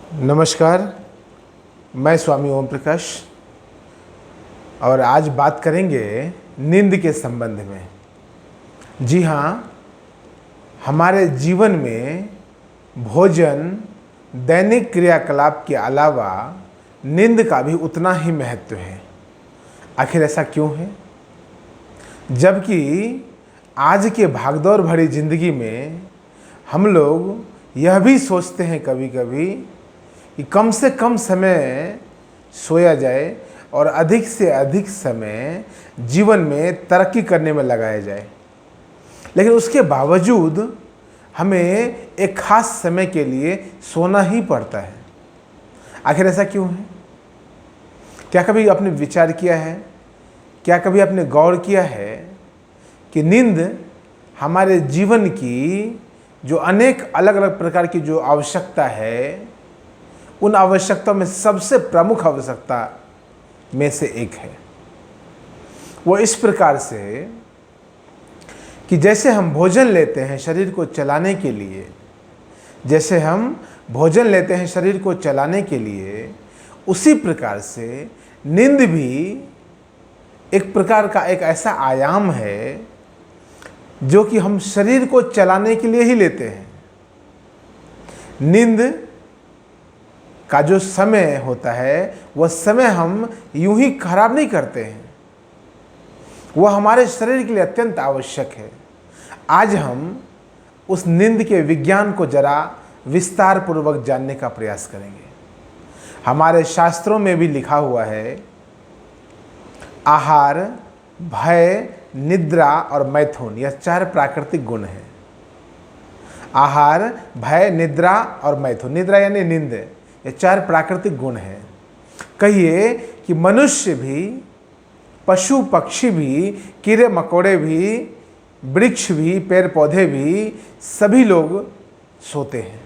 नमस्कार, मैं स्वामी ओम प्रकाश और आज बात करेंगे नींद के संबंध में। जी हाँ, हमारे जीवन में भोजन, दैनिक क्रियाकलाप के अलावा नींद का भी उतना ही महत्व है। आखिर ऐसा क्यों है? जबकि आज के भागदौड़ भरी जिंदगी में हम लोग यह भी सोचते हैं कभी कभी कि कम से कम समय सोया जाए और अधिक से अधिक समय जीवन में तरक्की करने में लगाया जाए, लेकिन उसके बावजूद हमें एक खास समय के लिए सोना ही पड़ता है। आखिर ऐसा क्यों है? क्या कभी आपने विचार किया है, क्या कभी आपने गौर किया है कि नींद हमारे जीवन की जो अनेक अलग अलग प्रकार की जो आवश्यकता है, उन आवश्यकताओं में सबसे प्रमुख आवश्यकता में से एक है। वो इस प्रकार से कि जैसे हम भोजन लेते हैं शरीर को चलाने के लिए, जैसे हम भोजन लेते हैं शरीर को चलाने के लिए, उसी प्रकार से नींद भी एक प्रकार का एक ऐसा आयाम है जो कि हम शरीर को चलाने के लिए ही लेते हैं। नींद का जो समय होता है वह समय हम यूं ही खराब नहीं करते हैं, वह हमारे शरीर के लिए अत्यंत आवश्यक है। आज हम उस नींद के विज्ञान को जरा विस्तार पूर्वक जानने का प्रयास करेंगे। हमारे शास्त्रों में भी लिखा हुआ है, आहार, भय, निद्रा और मैथुन, यह 4 प्राकृतिक गुण हैं। आहार, भय, निद्रा और मैथुन। निद्रा यानी नींद, ये 4 प्राकृतिक गुण हैं। कहिए कि मनुष्य भी, पशु पक्षी भी, कीड़े मकोड़े भी, वृक्ष भी, पेड़ पौधे भी, सभी लोग सोते हैं।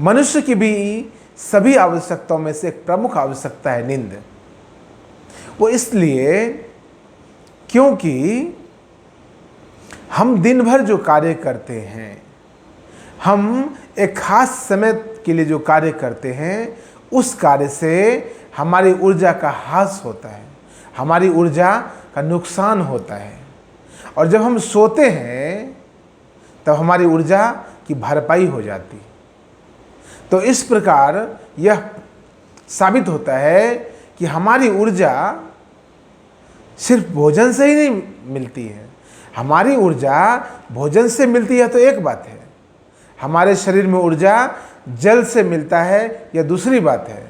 मनुष्य की भी सभी आवश्यकताओं में से एक प्रमुख आवश्यकता है नींद। वो इसलिए क्योंकि हम दिन भर जो कार्य करते हैं, हम एक खास समय के लिए जो कार्य करते हैं, उस कार्य से हमारी ऊर्जा का ह्रास होता है, हमारी ऊर्जा का नुकसान होता है। और जब हम सोते हैं तब हमारी ऊर्जा की भरपाई हो जाती। तो इस प्रकार यह साबित होता है कि हमारी ऊर्जा सिर्फ भोजन से ही नहीं मिलती है। हमारी ऊर्जा भोजन से मिलती है तो एक बात है, हमारे शरीर में ऊर्जा जल से मिलता है यह दूसरी बात है,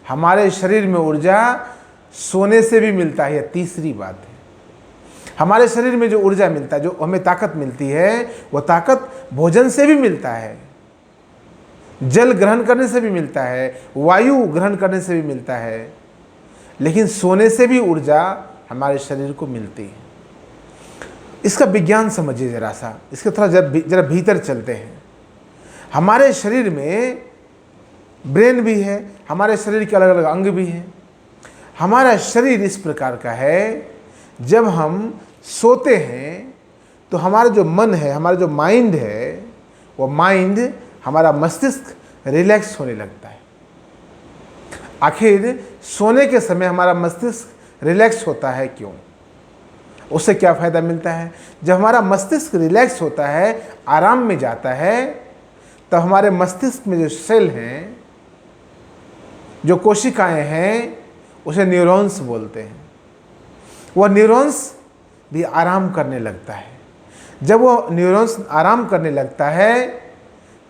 हमारे शरीर में ऊर्जा सोने से भी मिलता है यह तीसरी बात है। हमारे शरीर में जो ऊर्जा मिलता है, जो हमें ताकत मिलती है, वह ताकत भोजन से भी मिलता है, जल ग्रहण करने से भी मिलता है, वायु ग्रहण करने से भी मिलता है, लेकिन सोने से भी ऊर्जा हमारे शरीर को मिलती है। इसका विज्ञान समझिए जरा सा, इसके थोड़ा जरा भीतर चलते हैं। हमारे शरीर में ब्रेन भी है, हमारे शरीर के अलग अलग अंग भी हैं। हमारा शरीर इस प्रकार का है, जब हम सोते हैं तो हमारा जो मन है, हमारा जो माइंड है, वो माइंड, हमारा मस्तिष्क रिलैक्स होने लगता है। आखिर सोने के समय हमारा मस्तिष्क रिलैक्स होता है क्यों? उससे क्या फ़ायदा मिलता है? जब हमारा मस्तिष्क रिलैक्स होता है, आराम में जाता है, तब हमारे मस्तिष्क में जो सेल हैं, जो कोशिकाएं हैं, उसे न्यूरॉन्स बोलते हैं। वह न्यूरॉन्स भी आराम करने लगता है। जब वह न्यूरॉन्स आराम करने लगता है,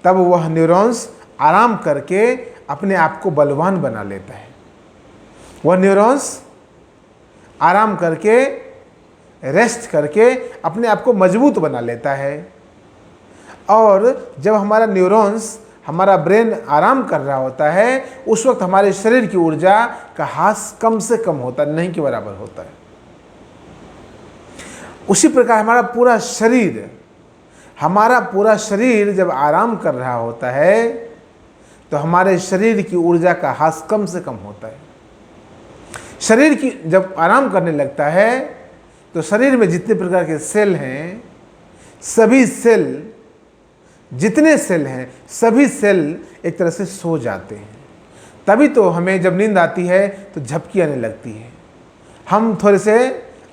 तब वह न्यूरॉन्स आराम करके अपने आप को बलवान बना लेता है। वह न्यूरॉन्स आराम करके, रेस्ट करके अपने आप को मजबूत बना लेता है। और जब हमारा न्यूरॉन्स, हमारा ब्रेन आराम कर रहा होता है, उस वक्त हमारे शरीर की ऊर्जा का ह्रास कम से कम होता है, नहीं के बराबर होता है। उसी प्रकार हमारा पूरा शरीर जब आराम कर रहा होता है, तो हमारे शरीर की ऊर्जा का ह्रास कम से कम होता है। शरीर की जब आराम करने लगता है, तो शरीर में जितने प्रकार के सेल हैं, सभी सेल जितने सेल हैं सभी सेल एक तरह से सो जाते हैं। तभी तो हमें जब नींद आती है तो झपकी आने लगती है, हम थोड़े से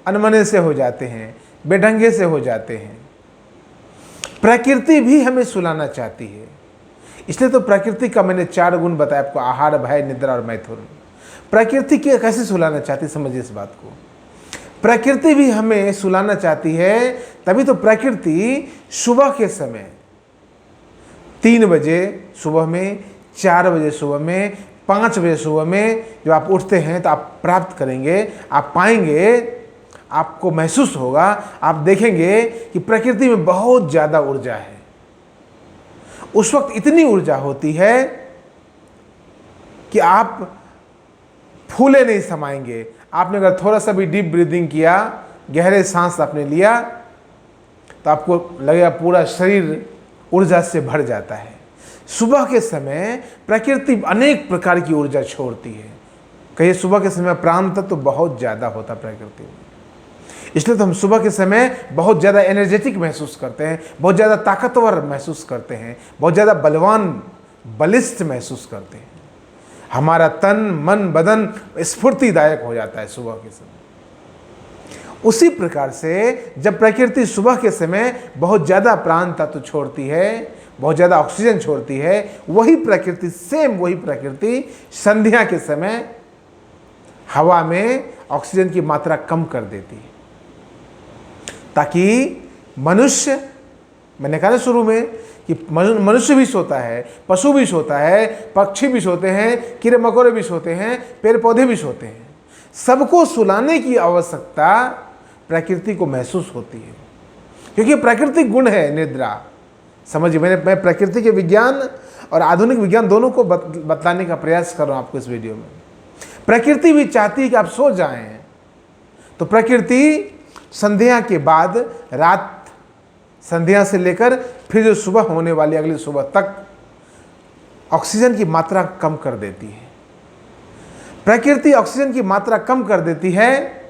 अनमने से हो जाते हैं, बेढंगे से हो जाते हैं। प्रकृति भी हमें सुलाना चाहती है, इसलिए तो प्रकृति का मैंने 4 गुण बताया आपको, आहार, भय, निद्रा और मैथुन। प्रकृति की कैसे सुलाना चाहती, समझिए इस बात को। प्रकृति भी हमें सुलाना चाहती है, तभी तो प्रकृति सुबह के समय 3 बजे सुबह में, 4 बजे सुबह में, 5 बजे सुबह में जब आप उठते हैं तो आप प्राप्त करेंगे, आप पाएंगे, आपको महसूस होगा, आप देखेंगे कि प्रकृति में बहुत ज़्यादा ऊर्जा है। उस वक्त इतनी ऊर्जा होती है कि आप फूले नहीं समाएंगे। आपने अगर थोड़ा सा भी डीप ब्रीदिंग किया, गहरे सांस आपने लिया, तो आपको लगेगा पूरा शरीर ऊर्जा से भर जाता है। सुबह के समय प्रकृति अनेक प्रकार की ऊर्जा छोड़ती है। कहिए सुबह के समय प्राण तत्व तो बहुत ज़्यादा होता प्रकृति में, इसलिए तो हम सुबह के समय बहुत ज़्यादा एनर्जेटिक महसूस करते हैं, बहुत ज़्यादा ताकतवर महसूस करते हैं, बहुत ज़्यादा बलवान, बलिष्ठ महसूस करते हैं। हमारा तन, मन, बदन स्फूर्तिदायक हो जाता है सुबह के समय। उसी प्रकार से जब प्रकृति सुबह के समय बहुत ज़्यादा प्राण तत्व छोड़ती है, बहुत ज़्यादा ऑक्सीजन छोड़ती है, वही प्रकृति, सेम वही प्रकृति संध्या के समय हवा में ऑक्सीजन की मात्रा कम कर देती है, ताकि मनुष्य, मैंने कहा ना शुरू में कि मनुष्य भी सोता है, पशु भी सोता है, पक्षी भी सोते हैं, कीड़े मकोड़े भी सोते हैं, पेड़ पौधे भी सोते हैं। सबको सुलाने की आवश्यकता प्रकृति को महसूस होती है, क्योंकि प्राकृतिक गुण है निद्रा। समझिए, मैं प्रकृति के विज्ञान और आधुनिक विज्ञान दोनों को बतलाने का प्रयास कर रहा हूँ आपको इस वीडियो में। प्रकृति भी चाहती है कि आप सो जाएं, तो प्रकृति संध्या के बाद, रात संध्या से लेकर फिर जो सुबह होने वाली अगली सुबह तक ऑक्सीजन की मात्रा कम कर देती है। प्रकृति ऑक्सीजन की मात्रा कम कर देती है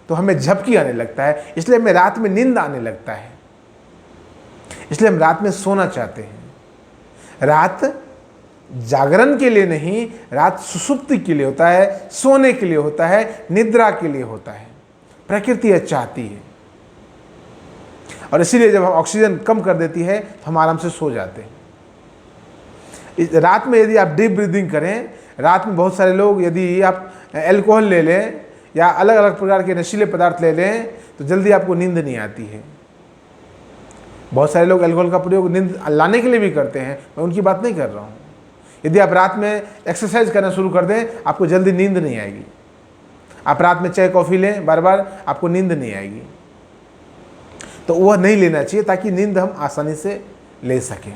तो हमें झपकी आने लगता है, इसलिए हमें रात में नींद आने लगता है, इसलिए हम रात में सोना चाहते हैं। रात जागरण के लिए नहीं, रात सुसुप्ति के लिए होता है, सोने के लिए होता है, निद्रा के लिए होता है। प्रकृति यह चाहती है, और इसीलिए जब हम ऑक्सीजन कम कर देती है तो हम आराम से सो जाते हैं। रात में यदि आप डीप ब्रीदिंग करें, रात में बहुत सारे लोग यदि आप अल्कोहल ले लें या अलग अलग प्रकार के नशीले पदार्थ ले लें तो जल्दी आपको नींद नहीं आती है। बहुत सारे लोग अल्कोहल का प्रयोग नींद लाने के लिए भी करते हैं, मैं उनकी बात नहीं कर रहा हूँ। यदि आप रात में एक्सरसाइज करना शुरू कर दें, आपको जल्दी नींद नहीं आएगी। आप रात में चाय कॉफ़ी लें बार बार, आपको नींद नहीं आएगी। तो वह नहीं लेना चाहिए, ताकि नींद हम आसानी से ले सकें।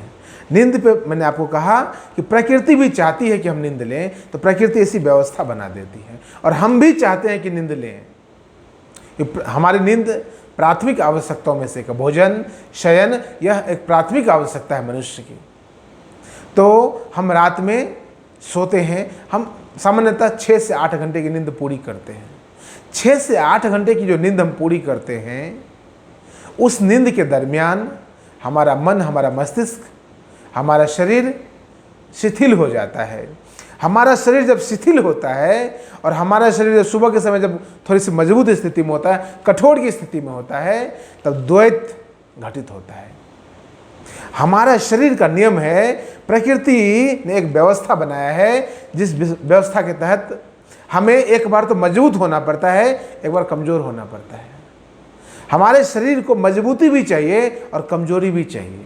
नींद पे मैंने आपको कहा कि प्रकृति भी चाहती है कि हम नींद लें, तो प्रकृति ऐसी व्यवस्था बना देती है, और हम भी चाहते हैं कि नींद लें। हमारी नींद प्राथमिक आवश्यकताओं में से एक, भोजन, शयन, यह एक प्राथमिक आवश्यकता है मनुष्य की। तो हम रात में सोते हैं, हम सामान्यतः 6 से 8 घंटे की नींद पूरी करते हैं। 6 से 8 घंटे की जो नींद हम पूरी करते हैं, उस नींद के दरमियान हमारा मन, हमारा मस्तिष्क, हमारा शरीर शिथिल हो जाता है। हमारा शरीर जब शिथिल होता है और हमारा शरीर जब सुबह के समय जब थोड़ी सी मजबूत स्थिति में होता है, कठोर की स्थिति में होता है, तब द्वैत घटित होता है। हमारा शरीर का नियम है, प्रकृति ने एक व्यवस्था बनाया है, जिस व्यवस्था के तहत हमें एक बार तो मजबूत होना पड़ता है, एक बार कमज़ोर होना पड़ता है। हमारे शरीर को मजबूती भी चाहिए और कमजोरी भी चाहिए।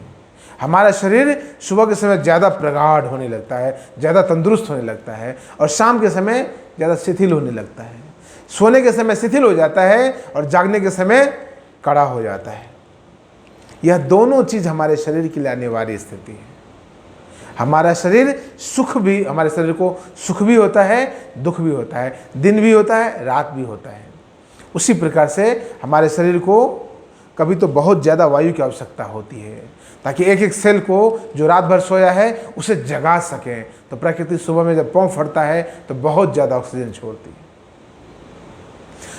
हमारा शरीर सुबह के समय ज़्यादा प्रगाढ़ होने लगता है, ज़्यादा तंदुरुस्त होने लगता है, और शाम के समय ज़्यादा शिथिल होने लगता है। सोने के समय शिथिल हो जाता है और जागने के समय कड़ा हो जाता है। यह दोनों चीज़ हमारे शरीर के लिए अनिवार्य स्थिति है। हमारा शरीर हमारे शरीर को सुख भी होता है, दुख भी होता है, दिन भी होता है, रात भी होता है। उसी प्रकार से हमारे शरीर को कभी तो बहुत ज़्यादा वायु की आवश्यकता होती है, ताकि एक एक सेल को जो रात भर सोया है उसे जगा सकें। तो प्रकृति सुबह में जब पाँव फटता है तो बहुत ज़्यादा ऑक्सीजन छोड़ती है।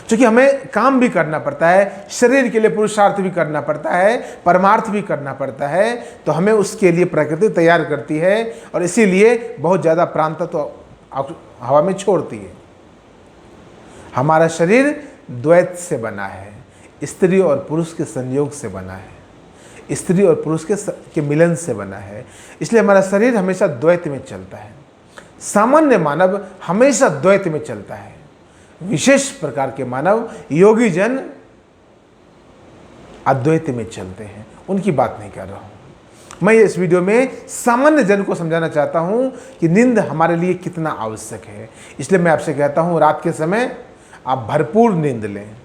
क्योंकि हमें काम भी करना पड़ता है, शरीर के लिए पुरुषार्थ भी करना पड़ता है, परमार्थ भी करना पड़ता है, तो हमें उसके लिए प्रकृति तैयार करती है और इसीलिए बहुत ज़्यादा प्राणतत्व तो हवा में छोड़ती है। हमारा शरीर द्वैत से बना है, स्त्री और पुरुष के संयोग से बना है, स्त्री और पुरुष के मिलन से बना है, इसलिए हमारा शरीर हमेशा द्वैत में चलता है। सामान्य मानव हमेशा द्वैत में चलता है, विशेष प्रकार के मानव योगी जन अद्वैत में चलते हैं। उनकी बात नहीं कर रहा हूं मैं, इस वीडियो में सामान्य जन को समझाना चाहता हूं कि नींद हमारे लिए कितना आवश्यक है। इसलिए मैं आपसे कहता हूं रात के समय आप भरपूर नींद लें।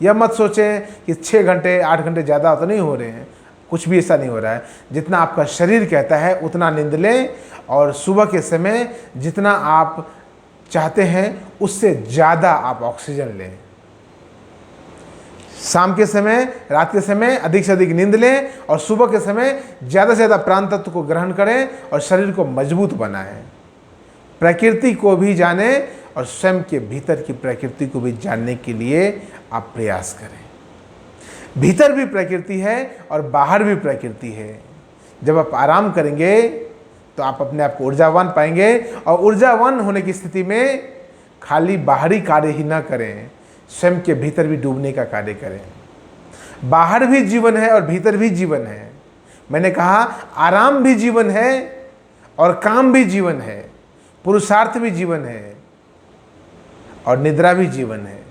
यह मत सोचें कि 6 घंटे 8 घंटे ज़्यादा तो नहीं हो रहे हैं, कुछ भी ऐसा नहीं हो रहा है। जितना आपका शरीर कहता है उतना नींद लें, और सुबह के समय जितना आप चाहते हैं उससे ज़्यादा आप ऑक्सीजन लें। शाम के समय, रात के समय अधिक से अधिक नींद लें, और सुबह के समय ज़्यादा से ज़्यादा प्राण तत्व को ग्रहण करें और शरीर को मजबूत बनाएं। प्रकृति को भी जानें और स्वयं के भीतर की प्रकृति को भी जानने के लिए आप प्रयास करें। भीतर भी प्रकृति है और बाहर भी प्रकृति है। जब आप आराम करेंगे तो आप अपने आप को ऊर्जावान पाएंगे, और ऊर्जावान होने की स्थिति में खाली बाहरी कार्य ही ना करें, स्वयं के भीतर भी डूबने का कार्य करें। बाहर भी जीवन है और भीतर भी जीवन है। मैंने कहा आराम भी जीवन है और काम भी जीवन है, पुरुषार्थ भी जीवन है और निद्रा भी जीवन है।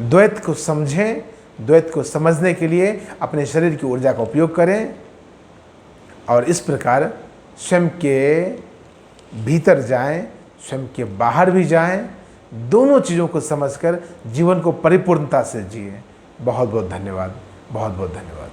द्वैत को समझें, द्वैत को समझने के लिए अपने शरीर की ऊर्जा का उपयोग करें, और इस प्रकार स्वयं के भीतर जाएं, स्वयं के बाहर भी जाएं, दोनों चीज़ों को समझकर जीवन को परिपूर्णता से जिए। बहुत बहुत धन्यवाद, बहुत बहुत धन्यवाद।